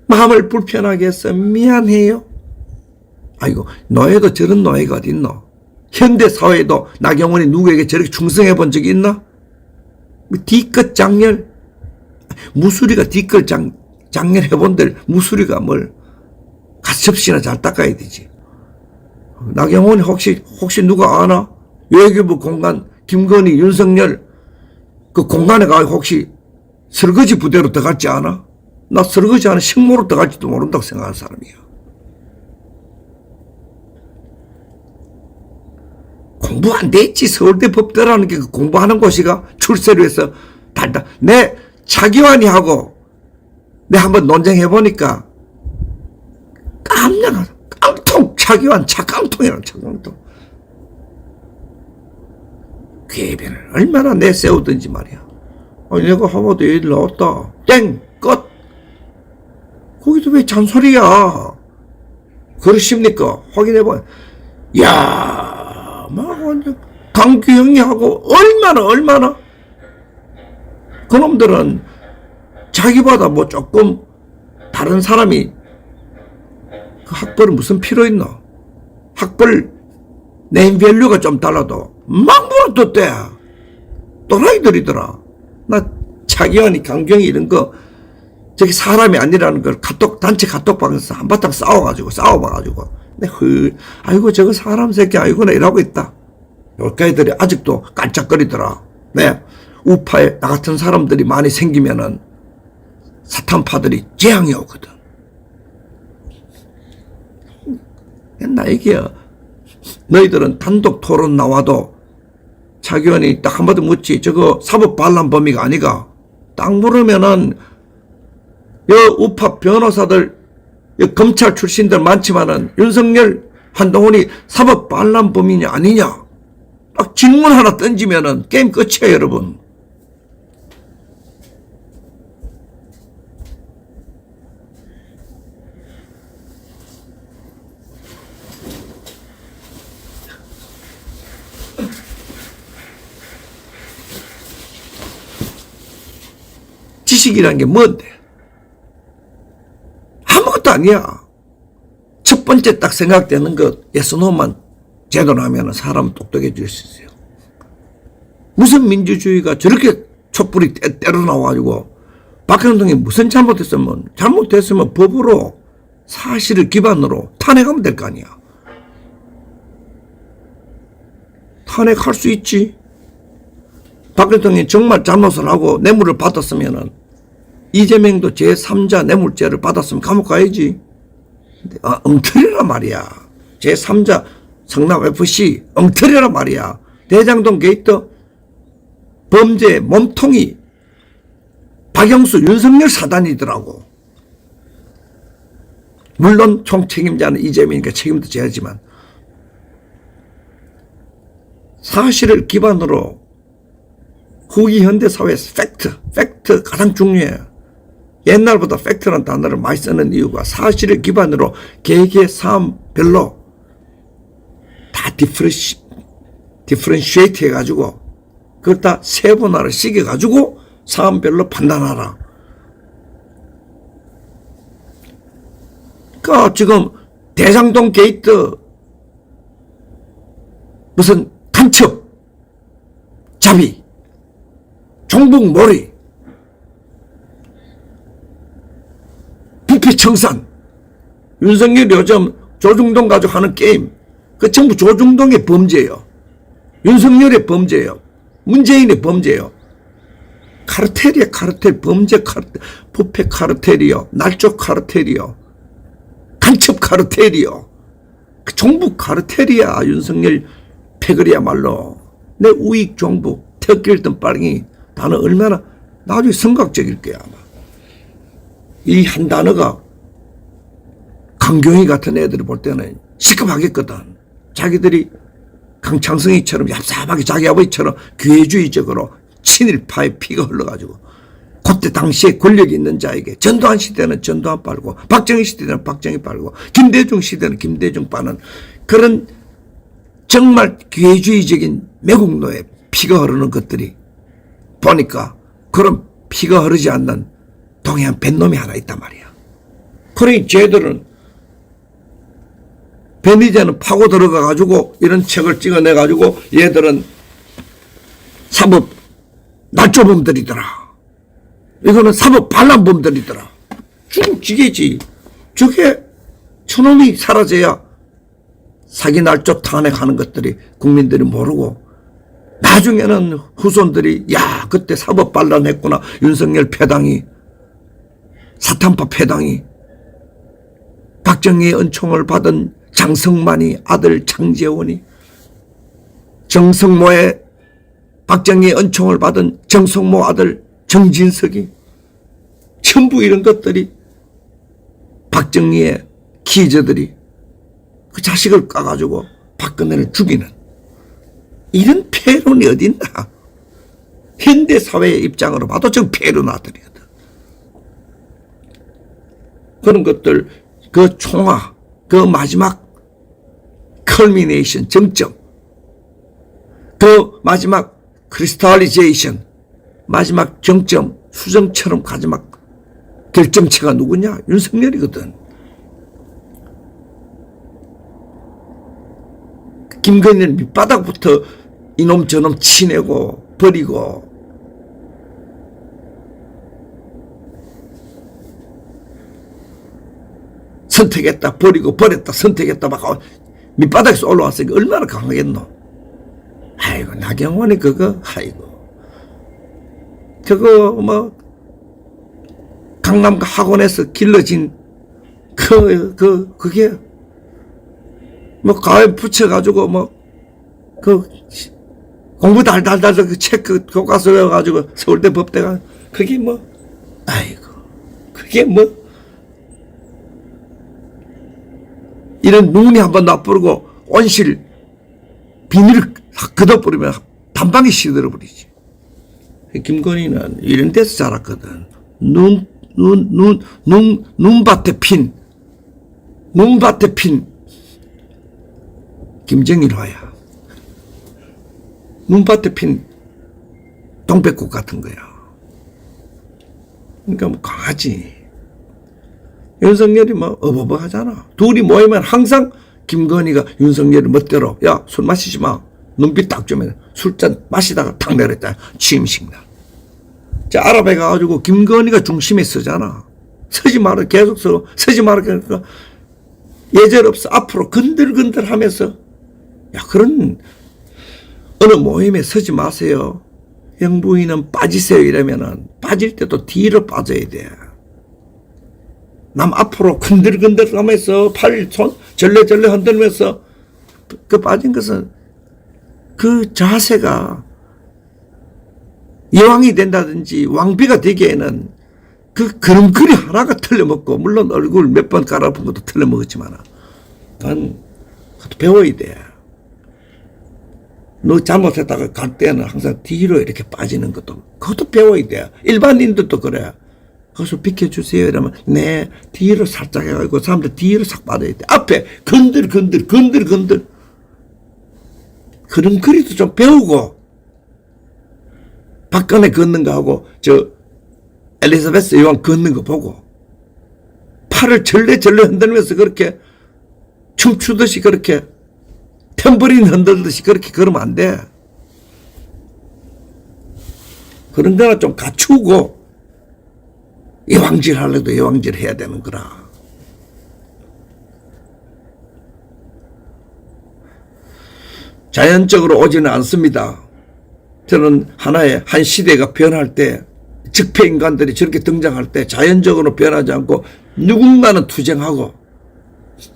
마음을 불편하게 해서 미안해요. 아이고, 노예도 저런 노예가 어딨노? 현대사회에도 나경원이 누구에게 저렇게 충성해 본 적이 있나? 뒤끝 장렬, 무수리가 뒤끝 장렬 해본들 무수리가 뭘 가섭시나 잘 닦아야 되지. 나경원이 혹시 누가 아나? 외교부 공간 김건희, 윤석열 그 공간에 가 혹시 설거지 부대로 들어갈지 않아? 나 설거지 하는 식모로 들어갈지도 모른다고 생각하는 사람이야. 공부 안 돼 있지. 서울대 법대라는 게 그 공부하는 곳이가 출세로 해서 달다. 내 차기환이하고 내 한번 논쟁해보니까 깜냥하다. 깡통 차기환 차깡통이라는 차깡통. 궤변을 얼마나 내세우든지 말이야. 내가 하버드 예일 나왔다. 땡! 끝! 거기도 왜 잔소리야? 그러십니까? 확인해봐. 야, 막 완전 강규영이하고 얼마나 그놈들은 자기보다 뭐 조금 다른 사람이 그 학벌은 무슨 필요 있나? 학벌 네임밸류가 좀 달라도 막 물어뜯대. 또라이들이더라. 나 차기환이 강경이 이런 거 저기 사람이 아니라는 걸 단체 카톡방에서 한바탕 싸워봐가지고 아이고 저거 사람 새끼 아이구나 이러고 있다. 여기까지들이 아직도 깜짝거리더라. 네, 우파에 나 같은 사람들이 많이 생기면은 사탄파들이 재앙이 오거든. 나 얘기야. 너희들은 단독 토론 나와도 차기환이 딱 한마디 묻지. 저거 사법 반란 범위가 아니가? 딱 물으면은 우파 변호사들 검찰 출신들 많지만은 윤석열 한동훈이 사법 반란범인이 아니냐 딱 질문 하나 던지면은 게임 끝이에요 여러분. 지식이라는 게 뭔데? 아무것도 아니야. 첫 번째 딱 생각되는 것 예스노만 제대로 하면 사람은 똑똑해질 수 있어요. 무슨 민주주의가 저렇게 촛불이 때려 나와가지고 박형동이 무슨 잘못했으면 법으로 사실을 기반으로 탄핵하면 될 거 아니야. 탄핵할 수 있지. 박형동이 정말 잘못을 하고 뇌물을 받았으면은 이재명도 제3자 뇌물죄를 받았으면 감옥 가야지. 엉터리란 말이야. 제3자 성남FC 엉터리란 말이야. 대장동 게이트 범죄 몸통이 박영수 윤석열 사단이더라고. 물론 총책임자는 이재명이니까 책임도 져야지만 사실을 기반으로 후기 현대사회에서 팩트 가장 중요해. 옛날보다 팩트라는 단어를 많이 쓰는 이유가 사실을 기반으로 개개의 사안별로 다 디퍼런시에이트 해가지고 그걸 다 세분화를 시켜가지고 사안별로 판단하라. 그러니까 지금 대장동 게이트 무슨 간첩 자비 종북몰이 부패청산 윤석열 요즘 조중동 가지고 하는 게임 그 전부 조중동의 범죄예요. 윤석열의 범죄예요. 문재인의 범죄예요. 카르텔이야. 카르텔. 범죄 카르텔. 부패 카르텔이요. 날조 카르텔이요. 간첩 카르텔이요. 그 종북 카르텔이야. 윤석열 패거리야말로. 내 우익 종북 태극기를 빨갱이 단어 얼마나 나중에 성각적일 거야 아마. 이 한 단어가 강경희 같은 애들이 볼 때는 시급하겠거든. 자기들이 강창성이처럼 얍삽하게 자기 아버지처럼 기회주의적으로 친일파의 피가 흘러가지고 그때 당시에 권력이 있는 자에게 전두환 시대는 전두환 빨고 박정희 시대는 박정희 빨고 김대중 시대는 김대중 빠는 그런 정말 기회주의적인 매국노의 피가 흐르는 것들이 보니까 그런 피가 흐르지 않는 동해안 뱃놈이 하나 있단 말이야. 그러니 쟤들은 뱃니제는 파고 들어가가지고 이런 책을 찍어내가지고 얘들은 사법 날조범들이더라. 이거는 사법 반란범들이더라. 죽지겠지. 저게 저놈이 사라져야 사기 날조 탄핵하는 것들이 국민들이 모르고 나중에는 후손들이 야 그때 사법 반란했구나. 윤석열 패당이 사탄파 패당이 박정희의 은총을 받은 장성만이 아들 장제원이 정성모의 박정희의 은총을 받은 정성모 아들 정진석이 전부 이런 것들이 박정희의 키저들이 그 자식을 까가지고 박근혜를 죽이는 이런 폐륜이 어딨나. 현대사회의 입장으로 봐도 저 폐륜아들이거든. 그런 것들 그 총화 그 마지막 컬미네이션 정점 그 마지막 크리스탈리제이션 마지막 정점 수정처럼 마지막 결정체가 누구냐? 윤석열이거든. 김건희는 밑바닥부터 이놈 저놈 치내고 버리고 선택했다 버리고 버렸다 선택했다 막 밑바닥에서 올라왔으니까 얼마나 강하겠노. 아이고 나경원이 그거 아이고 저거 뭐 강남가 학원에서 길러진 그게 뭐 가에 붙여가지고 뭐 그 공부 달달달 그 책 그 교과서 외워가지고 서울대 법대가 그게 뭐, 아이고, 그게 뭐, 이런 눈이 한번 나쁘고 온실 비닐을 걷어버리면 단방에 시들어버리지. 김건희는 이런 데서 자랐거든. 눈밭에 핀 김정일화야. 눈밭에 핀 동백꽃 같은 거야. 그러니까 뭐 강하지. 윤석열이 뭐 어버버하잖아. 둘이 모이면 항상 김건희가 윤석열이 멋대로 야, 술 마시지 마. 눈빛 딱 주면 술잔 마시다가 탁 내렸다. 취임식 날. 자, 아랍에 가가지고 김건희가 중심에 서잖아. 서지 마라. 계속 서지 마라. 그러니까 예절 없어. 앞으로 건들건들 하면서 야, 그런 어느 모임에 서지 마세요. 영부인은 빠지세요. 이러면은 빠질 때도 뒤로 빠져야 돼. 남 앞으로 건들건들 하면서 팔, 손 절레절레 흔들면서 그 빠진 것은 그 자세가 여왕이 된다든지 왕비가 되기에는 그 걸음걸이 하나가 틀려먹고, 물론 얼굴 몇 번 갈아엎은 것도 틀려먹었지만 그건 그것도 배워야 돼. 너 잘못했다가 갈 때는 항상 뒤로 이렇게 빠지는 것도 그것도 배워야 돼. 일반인들도 그래. 거기서 비켜주세요 이러면 네 뒤로 살짝 해가지고 사람들 뒤로 싹 빠져야 돼. 앞에 건들 걸음걸이도 좀 배우고, 박근혜 걷는 거 하고 저 엘리자베스 여왕 걷는 거 보고 팔을 절레절레 흔들면서 그렇게 춤추듯이 그렇게 탬버린 흔들듯이 그렇게 걸으면 안 돼. 그런 거는 좀 갖추고 여왕질 하려도 여왕질 해야 되는 거라. 자연적으로 오지는 않습니다. 저는 하나의 한 시대가 변할 때, 적폐인간들이 저렇게 등장할 때 자연적으로 변하지 않고 누군가는 투쟁하고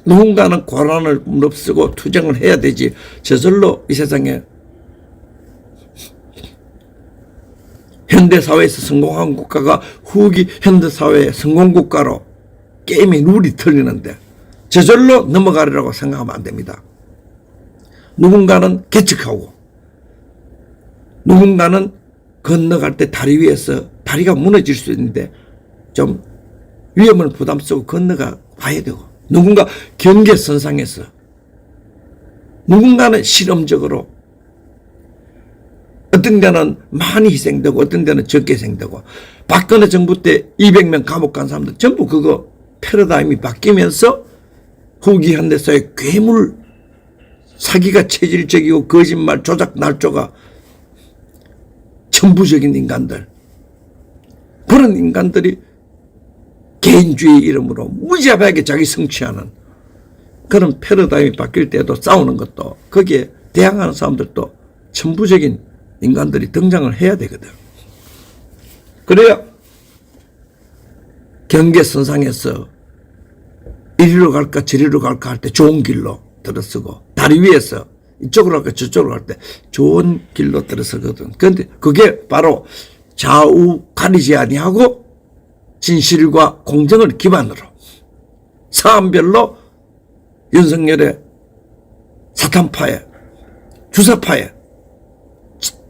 누군가는 고난을 무릅쓰고 투쟁을 해야 되지. 저절로 이 세상에 현대사회에서 성공한 국가가 후기 현대사회의 성공국가로 게임의 룰이 틀리는데 저절로 넘어가리라고 생각하면 안 됩니다. 누군가는 개척하고 누군가는 건너갈 때 다리 위에서 다리가 무너질 수 있는데 좀 위험을 부담쓰고 건너가 봐야 되고, 누군가 경계선상에서, 누군가는 실험적으로, 어떤 데는 많이 희생되고 어떤 데는 적게 희생되고, 박근혜 정부 때 200명 감옥 간 사람들 전부 그거 패러다임이 바뀌면서 후기 현대사회 괴물, 사기가 체질적이고 거짓말, 조작, 날조가 천부적인 인간들, 그런 인간들이 개인주의 이름으로 무자비하게 자기 성취하는 그런 패러다임이 바뀔 때도 싸우는 것도, 거기에 대항하는 사람들도 천부적인 인간들이 등장을 해야 되거든. 그래야 경계선상에서 이리로 갈까 저리로 갈까 할 때 좋은 길로 들어서고, 다리 위에서 이쪽으로 갈까 저쪽으로 갈 때 좋은 길로 들어서거든. 그런데 그게 바로 좌우 가리지 아니하고 진실과 공정을 기반으로 사안별로 윤석열의 사탄파의 주사파의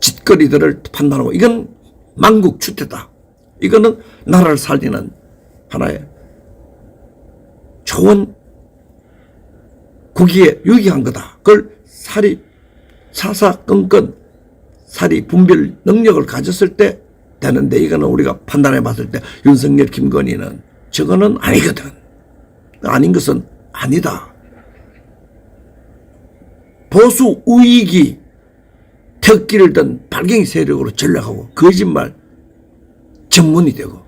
짓거리들을 판단하고, 이건 만국 추태다. 이거는 나라를 살리는 하나의 좋은 국기에 유기한 거다. 그걸 사사건건 사리 분별 능력을 가졌을 때 되는데, 이거는 우리가 판단해 봤을 때 윤석열, 김건희는 저거는 아니거든. 아닌 것은 아니다. 보수 우익이 태극기를 든 발갱이 세력으로 전락하고 거짓말 전문이 되고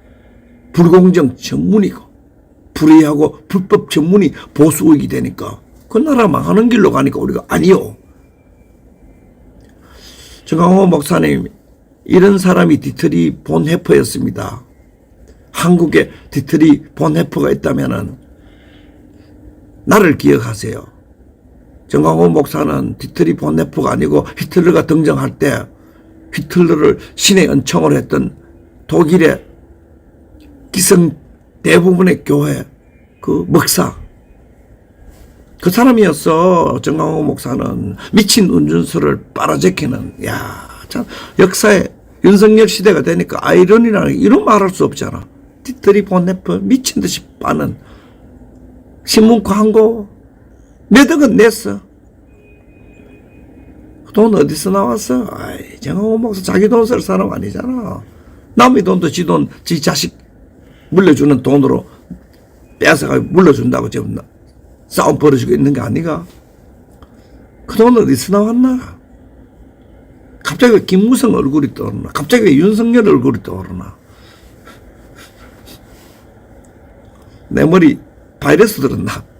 불공정 전문이고 불의하고 불법 전문이 보수 우익이 되니까 그 나라 망하는 길로 가니까 우리가 아니요. 정강호 목사님, 이런 사람이 디트리 본해퍼였습니다. 한국에 디트리 본해퍼가 있다면은 나를 기억하세요. 정강호 목사는 디트리 본해퍼가 아니고 히틀러가 등장할 때 히틀러를 신의 은총을 했던 독일의 기성 대부분의 교회 그 목사 그 사람이었어. 정강호 목사는 미친 운전수를 빨아제키는 참 역사에 윤석열 시대가 되니까 아이러니라는 이런 말할 수 없잖아. 디트리 본네프 미친 듯이 빠는 신문 광고 몇 억은 냈어. 돈 어디서 나왔어? 아이, 정강호 목사 자기 돈 쓸 사람 아니잖아. 남의 돈도 지 자식 물려주는 돈으로 뺏어가 물려준다고 지금 싸움 벌어지고 있는 게 아니가? 그 돈 어디서 나왔나? 갑자기 왜 김무성 얼굴이 떠오르나? 갑자기 왜 윤석열 얼굴이 떠오르나? 내 머리 바이러스 들었나?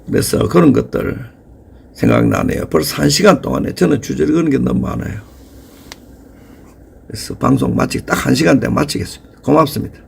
그래서 그런 것들 생각나네요. 벌써 1시간 동안에 저는 주저리 그런 게 너무 많아요. 그래서 방송 딱 1시간 때 마치겠습니다. 고맙습니다.